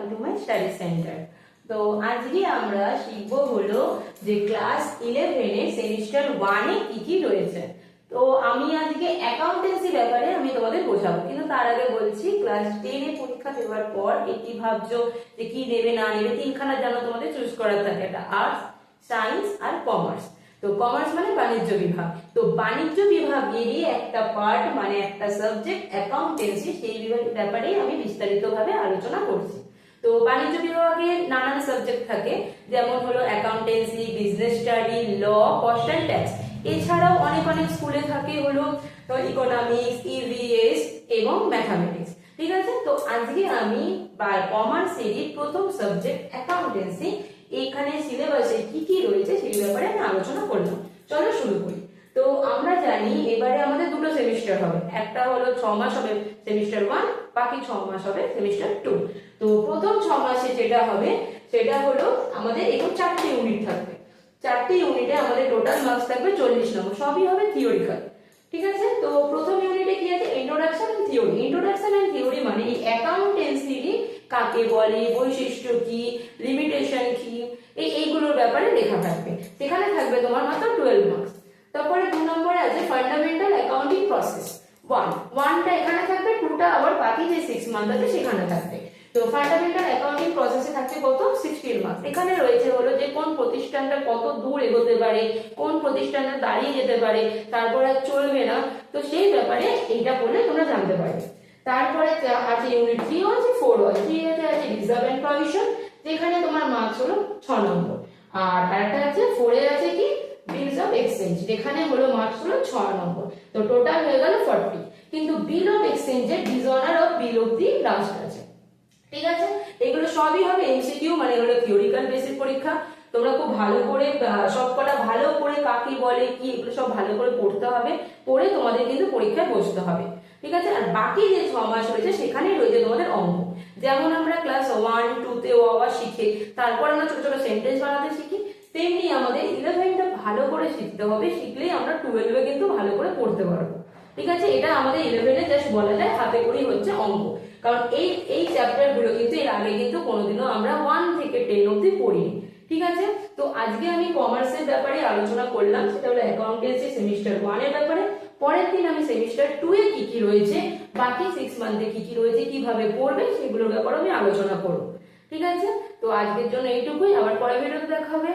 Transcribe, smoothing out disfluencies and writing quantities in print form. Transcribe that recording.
To my study centre. তো আজকে আমরা শিখবো হলো যে ক্লাস 11 সেমিস্টার 1 কি কি রয়েছে। তো আমি আজকে অ্যাকাউন্টেন্সি ব্যাপারে আমি তোমাদের বোঝাবো, কিন্তু তার আগে বলছি ক্লাস 10 পরীক্ষা দেওয়ার পর কি ভাবছো যে কি নেবে না নেবে, তিনখানা জানো তোমাদের চুজ করার থাকে, একটা আর্টস, সায়েন্স আর কমার্স। তো কমার্স মানে বাণিজ্য বিভাগ, তো বাণিজ্য বিভাগেরই একটা পার্ট মানে একটা সাবজেক্ট অ্যাকাউন্টেন্সি, সেই বিভাগের ব্যাপারেই আমি বিস্তারিতভাবে আলোচনা করছি। তো বাণিজ্য বিভাগে নানান সাবজেক্ট থাকে, যেমন হলো accountancy, business study, law, cost and tax. এছাড়াও অনেক অনেক স্কুলে থাকে হলো ইকোনমিক্স, ইভিএস এবং ম্যাথামেটিক্স। ঠিক আছে, তো আজকে আমি কমার্সেরই প্রথম সাবজেক্ট অ্যাকাউন্টেন্সি, এখানে সিলেবাসে কি কি রয়েছে সেই ব্যাপারে আমি আলোচনা করলাম। চলো শুরু করি। তো আমরা জানি এবারে আমাদের দুটো সেমিস্টার হবে, একটা হলো 6 মাস হবে সেমিস্টার 1, বাকি 6 মাস হবে সেমিস্টার 2। তো প্রথম 6 মাসে যেটা হবে সেটা হলো আমাদের এখন 4টে ইউনিট থাকবে। 4টে ইউনিটে আমাদের টোটাল মার্কস থাকবে 40 নম্বর, সবই হবে থিওরিক্যাল। ঠিক আছে, তো প্রথম ইউনিটে কি আছে, introduction and theory. Introduction and theory মানে এই অ্যাকাউন্টেন্সিরই কাকে বলে, বৈশিষ্ট্য কি, লিমিটেশন কি, এইগুলোর ব্যাপারে লেখা থাকবে। সেখানে থাকবে তোমার মাত্র 12 মার্কস। তারপরে 2 নম্বরে আছে ফান্ডামেন্টাল অ্যাকাউন্টিং প্রসেস 1টা এখানে থাকবে, 2টা আবার বাকি যে 6 মান্থ আছে সেখানে থাকবে। তো ফান্ডামেন্টাল অ্যাকাউন্টিং প্রসেসে থাকছে কত, 16 মার্কস। এখানে রয়েছে হলো যে কোন প্রতিষ্ঠানটা কত দূর এগোতে পারে, কোন প্রতিষ্ঠানটা দাঁড়িয়ে যেতে পারে, তারপর আর চলবে না, তো সেই ব্যাপারে এইটা পড়লে তোমরা জানতে পারবে। তারপরে আছে ইউনিট 3 আছে, 4 আছে। 3 আছে রিজার্ভ এন্ড প্রভিশন, যেখানে তোমার মার্কস হলো 6 নম্বর। আর আরেকটা আছে 4 এ আছে কি, বিলস অফ এক্সচেঞ্জ, যেখানে হলো মার্কস হলো 6 নম্বর। তো টোটাল হয়ে গেল 40। কিন্তু বিল অফ এক্সচেঞ্জের dishonour of bill of the last আছে। ঠিক আছে, এগুলো সবই হবে এমসিকিউ, মানে হলো থিওরিক্যাল বেসিক পরীক্ষা। তোমরা খুব ভালো করে সবকটা ভালো করে কাকে বলে কি এগুলো সব ভালো করে পড়তে হবে, পড়ে তোমাদের কিন্তু পরীক্ষায় বসতে হবে। ঠিক আছে, আর বাকি যে 6 মাস রয়েছে সেখানেই রয়েছে তোমাদের অঙ্ক। যেমন আমরা ক্লাস 1, 2 তে ও আবার শিখে তারপর আমরা ছোট ছোট সেন্টেন্স বানাতে শিখি, তেমনি আমাদের 11টা ভালো করে শিখতে হবে, শিখলেই আমরা 12 কিন্তু ভালো করে পড়তে পারবো। ঠিক আছে, এটা আমাদের 11 জাস্ট বলা যায় হাতে করেই হচ্ছে অঙ্ক, কারণ এই চ্যাপ্টার গুলো কিন্তু এর আগে কিন্তু কোনোদিনও আমরা 1 থেকে 10 অবধি পড়িনি। ঠিক আছে, তো আজকে আমি কমার্সের ব্যাপারে আলোচনা করলাম, সেটা হলো অ্যাকাউন্টেন্সি সেমিস্টার 1 এর ব্যাপারে। পরের দিন আমি সেমিস্টার 2 এ কি কি রয়েছে, বাকি 6 মান্থে কি কি রয়েছে, কিভাবে পড়বে সেগুলোর ব্যাপারে আমি আলোচনা করব। ঠিক আছে, তো আজকের জন্য এইটুকুই, আবার পরের ভিডিওতে দেখা হবে।